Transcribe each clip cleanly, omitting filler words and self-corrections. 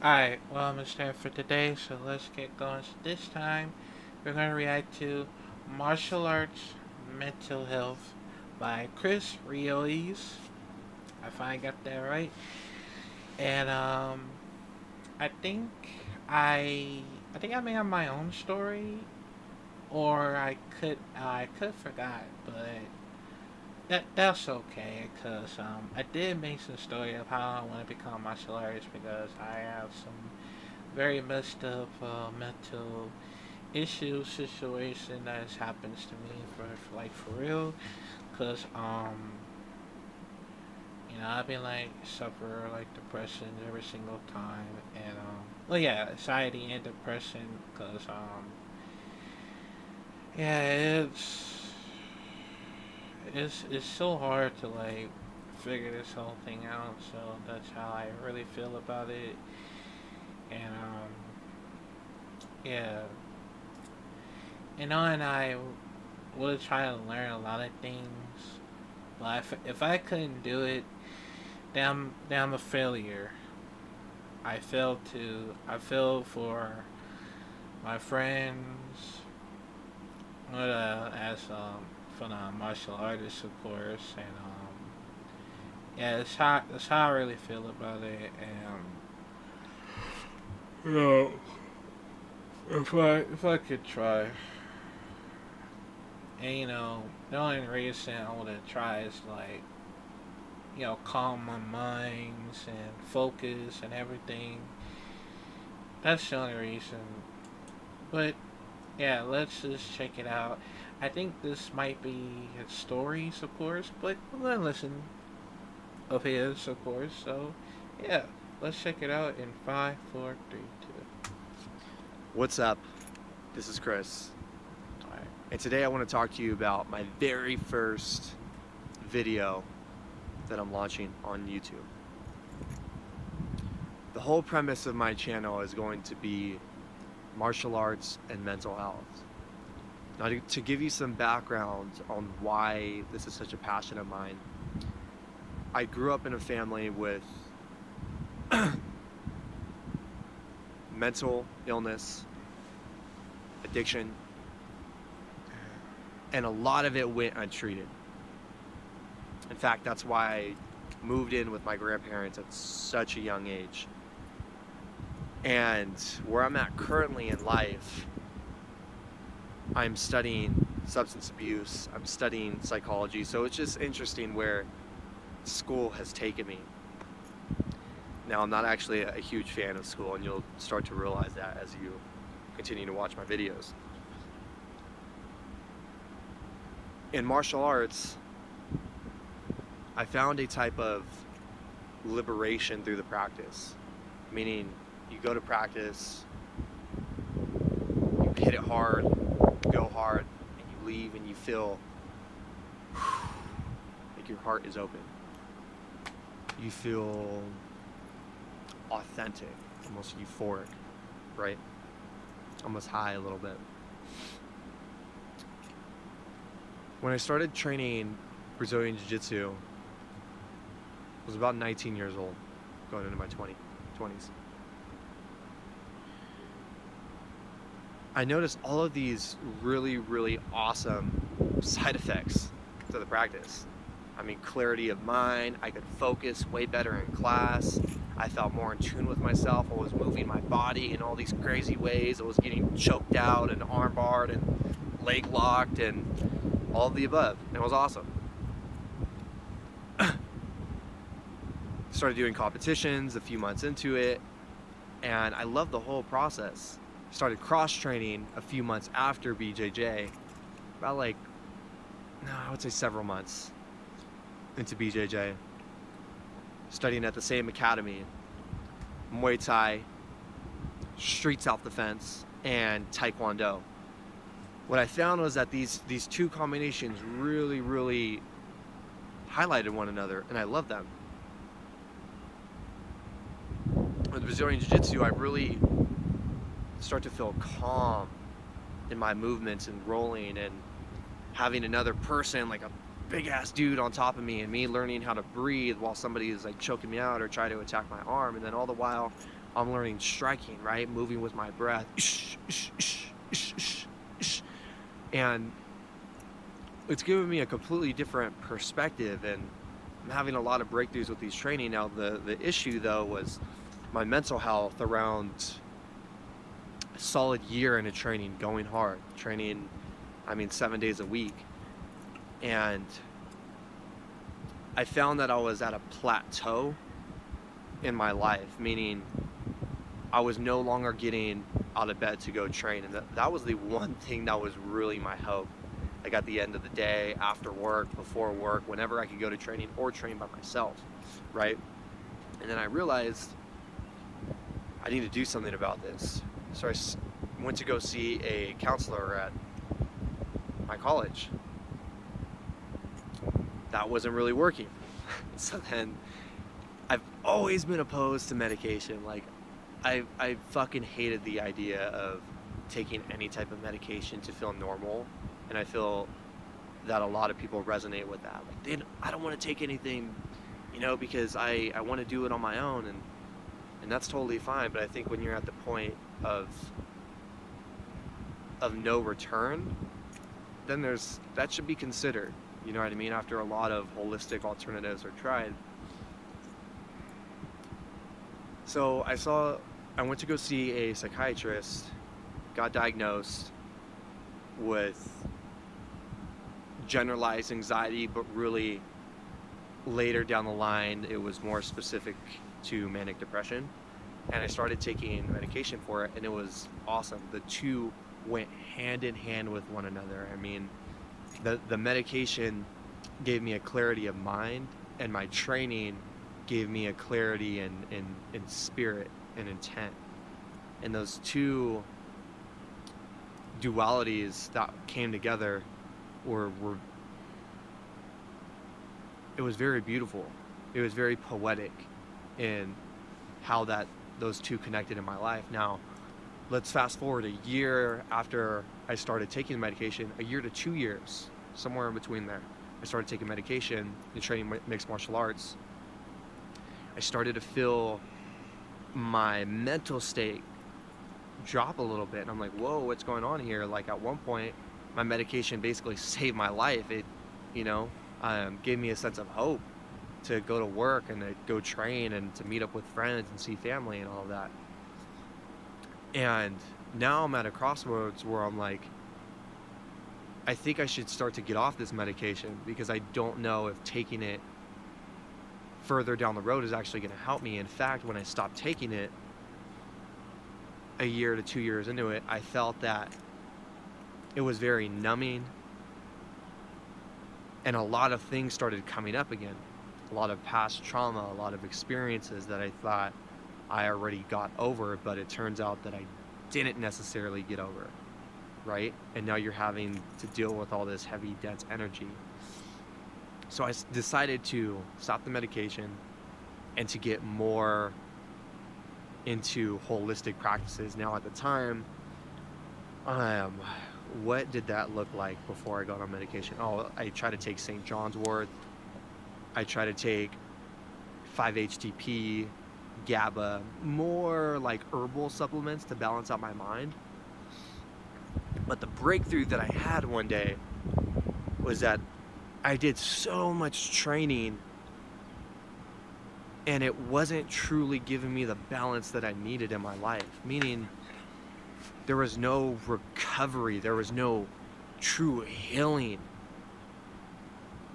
Alright, well, I'm gonna start for today, so let's get going. So this time, we're gonna react to Martial Arts Mental Health by Chris Rioes. I finally got that right. And I think I I think I may have my own story, or I could forgot, but that's okay, cause I did make some story of how I want to become martial artist because I have some very messed up mental issue situation that has happens to me for like for real. Cause I've been like suffer like depression every single time, and well, yeah, anxiety and depression. Cause yeah, it's so hard to like figure this whole thing out. So that's how I really feel about it, and yeah. And I would try to learn a lot of things, but if I couldn't do it, then I'm a failure. I failed for my friends, as for the martial artists, of course, and yeah, it's how I really feel about it, and you know, if I could try, and the only reason I want to try is like calm my minds and focus and everything. That's the only reason. But yeah, let's just check it out. I think this might be his stories, of course, but we're gonna listen of his, of course. So yeah, let's check it out in five, four, three, two. What's up? This is Chris, All right. and today I want to talk to you about my very first video that I'm launching on YouTube. The whole premise of my channel is going to be martial arts and mental health. Now, to give you some background on why this is such a passion of mine, I grew up in a family with mental illness, addiction, and a lot of it went untreated. In fact, that's why I moved in with my grandparents at such a young age. And where I'm at currently in life, I'm studying substance abuse, I'm studying psychology, so it's just interesting where school has taken me. Now, I'm not actually a huge fan of school, and you'll start to realize that as you continue to watch my videos. In martial arts, I found a type of liberation through the practice, meaning you go to practice, you hit it hard, you go hard, and you leave and you feel like your heart is open. You feel authentic, almost euphoric, right? Almost high a little bit. When I started training Brazilian Jiu-Jitsu, I was about 19 years old, going into my 20s. I noticed all of these really, really awesome side effects to the practice. I mean, clarity of mind, I could focus way better in class. I felt more in tune with myself. I was moving my body in all these crazy ways. I was getting choked out and armbarred and leg locked and all of the above. And it was awesome. Started doing competitions a few months into it, and I loved the whole process. Started cross training a few months after BJJ, about I would say several months into BJJ, studying at the same academy, Muay Thai, street self-defense, and Taekwondo. What I found was that these two combinations really, really highlighted one another, and I love them. With Brazilian Jiu-Jitsu, I really start to feel calm in my movements and rolling, and having another person, like a big ass dude on top of me, and me learning how to breathe while somebody is like choking me out or try to attack my arm, and then all the while I'm learning striking, right? Moving with my breath. And it's given me a completely different perspective, and I'm having a lot of breakthroughs with these training. Now, the issue, though, was my mental health around a solid year into training, going hard. Training, 7 days a week. And I found that I was at a plateau in my life, meaning I was no longer getting out of bed to go train. And that was the one thing that was really my hope. Like at the end of the day, after work, before work, whenever I could go to training or train by myself, right? And then I realized I need to do something about this. So I went to go see a counselor at my college. That wasn't really working. So then I've always been opposed to medication. Like I fucking hated the idea of taking any type of medication to feel normal. And I feel that a lot of people resonate with that. Like I don't want to take anything, because I want to do it on my own, and that's totally fine. But I think when you're at the point of no return, then that should be considered. You know what I mean? After a lot of holistic alternatives are tried. So I went to go see a psychiatrist, got diagnosed with generalized anxiety, but really later down the line, it was more specific to manic depression. And I started taking medication for it, and it was awesome. The two went hand in hand with one another. The medication gave me a clarity of mind, and my training gave me a clarity in spirit and intent. And those two dualities that came together were it was very beautiful. It was very poetic in how those two connected in my life. Now, let's fast forward a year after I started taking medication, a year to 2 years, somewhere in between there. I started taking medication and training mixed martial arts. I started to feel my mental state drop a little bit, and I'm like, whoa, what's going on here? Like at one point, my medication basically saved my life. It, gave me a sense of hope to go to work and to go train and to meet up with friends and see family and all of that. And now I'm at a crossroads where I'm like, I think I should start to get off this medication, because I don't know if taking it further down the road is actually going to help me. In fact, when I stopped taking it a year to 2 years into it, I felt that it was very numbing, and a lot of things started coming up again. A lot of past trauma, a lot of experiences that I thought I already got over, but it turns out that I didn't necessarily get over, right? And now you're having to deal with all this heavy, dense energy. So I decided to stop the medication and to get more into holistic practices. Now at the time, what did that look like before I got on medication? Oh, I tried to take St. John's wort. I tried to take 5-HTP, GABA, more like herbal supplements to balance out my mind. But the breakthrough that I had one day was that I did so much training, and it wasn't truly giving me the balance that I needed in my life. Meaning, there was no recovery. There was no true healing.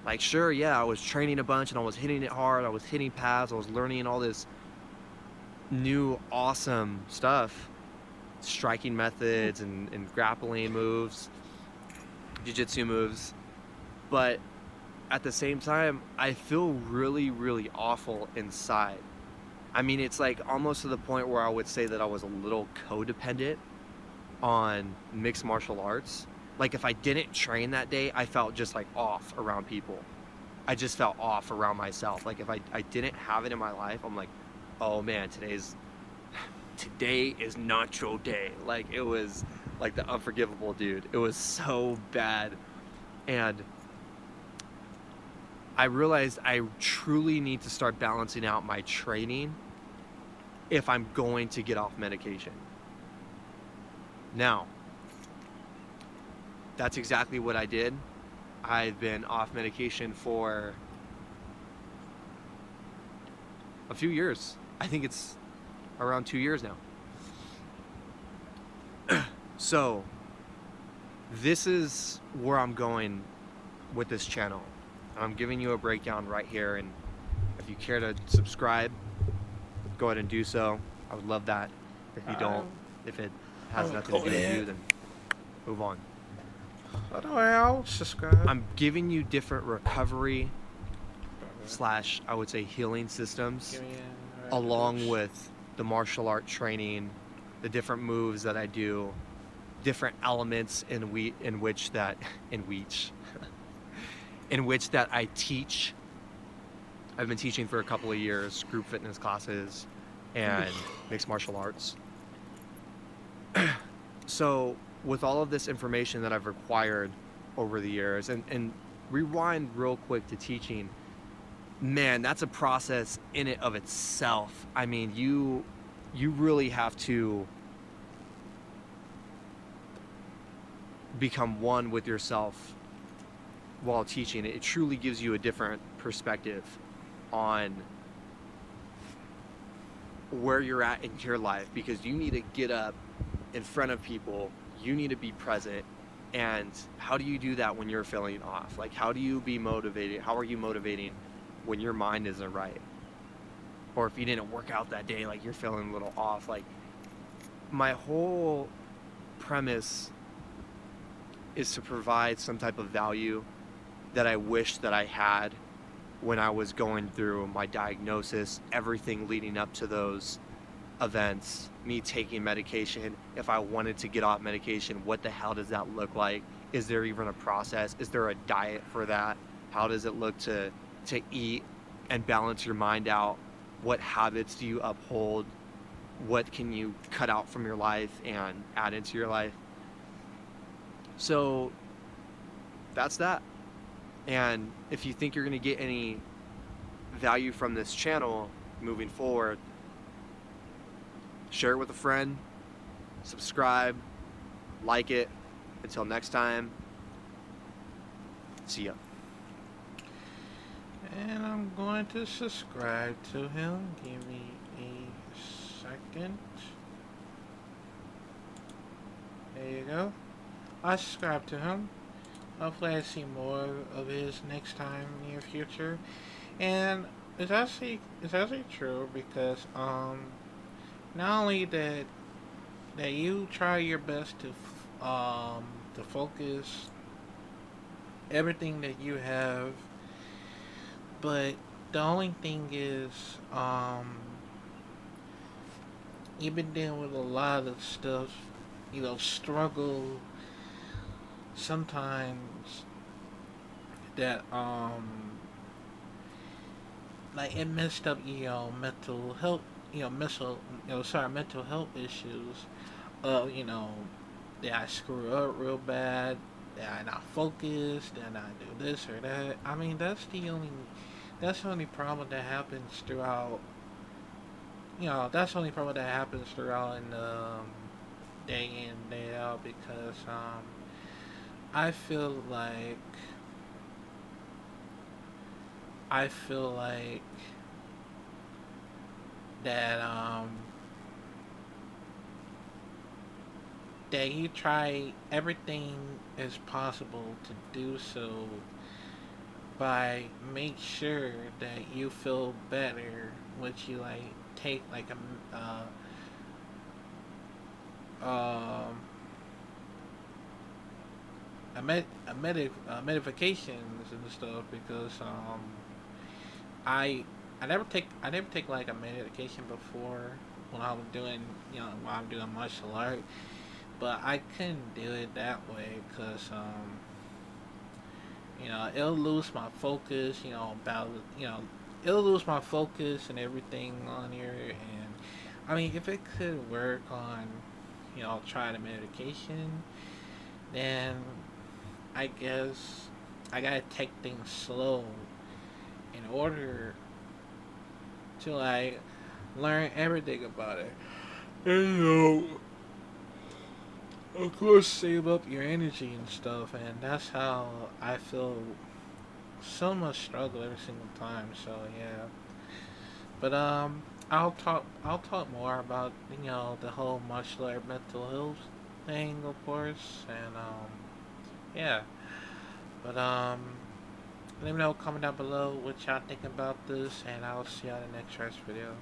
Like, sure, yeah, I was training a bunch and I was hitting it hard. I was hitting paths. I was learning all this new, awesome stuff. Striking methods and grappling moves, jiu-jitsu moves. But at the same time, I feel really, really awful inside. It's like almost to the point where I would say that I was a little codependent on mixed martial arts. Like if I didn't train that day, I felt just like off around people. I just felt off around myself. Like if I didn't have it in my life, I'm like, oh man, today is nacho day. Like it was like the unforgivable, dude. It was so bad. And I realized I truly need to start balancing out my training if I'm going to get off medication. Now, that's exactly what I did. I've been off medication for a few years. I think it's around 2 years now. So, this is where I'm going with this channel. I'm giving you a breakdown right here, and if you care to subscribe, go ahead and do so. I would love that. If you don't, if it has nothing to do with you, then move on. I'll subscribe. I'm giving you different recovery / I would say healing systems, along with the martial art training, the different moves that I do, different elements in which that I teach. I've been teaching for a couple of years, group fitness classes and mixed martial arts. So with all of this information that I've acquired over the years, and rewind real quick to teaching, man, that's a process in it of itself. I mean, you really have to become one with yourself while teaching. It truly gives you a different perspective on where you're at in your life, because you need to get up in front of people, you need to be present. And how do you do that when you're feeling off? Like, how do you be motivated? How are you motivating when your mind isn't right? Or if you didn't work out that day, like you're feeling a little off. Like, my whole premise is to provide some type of value that I wish that I had when I was going through my diagnosis, everything leading up to those events, me taking medication. If I wanted to get off medication, what the hell does that look like? Is there even a process? Is there a diet for that? How does it look to eat and balance your mind out? What habits do you uphold? What can you cut out from your life and add into your life? So that's that. And if you think you're going to get any value from this channel moving forward, share it with a friend, subscribe, like it. Until next time, see ya. And I'm going to subscribe to him. Give me a second. There you go. I subscribe to him. Hopefully I see more of his next time in the near future. And it's actually true, because not only that you try your best to focus everything that you have, but the only thing is you've been dealing with a lot of stuff, struggle sometimes that like it messed up mental health, mental health issues of that I screw up real bad, that I not focused, that I do this or that. I mean, that's the only problem that happens throughout. That's the only problem that happens throughout in day in, day out, because I feel like that that you try everything as possible to do so, by make sure that you feel better, which you take medications and stuff, because I never take like a medication before when I was doing when I'm doing martial art, but I couldn't do it that way, because it'll lose my focus, it'll lose my focus and everything on here. And I mean, if it could work on try the medication, then I guess I gotta take things slow in order to learn everything about it. And, you know, of course, save up your energy and stuff, and that's how I feel so much struggle every single time. So yeah, but I'll talk more about the whole martial art mental health thing, of course, and yeah, but let me know, comment down below what y'all think about this, and I'll see y'all in the next video.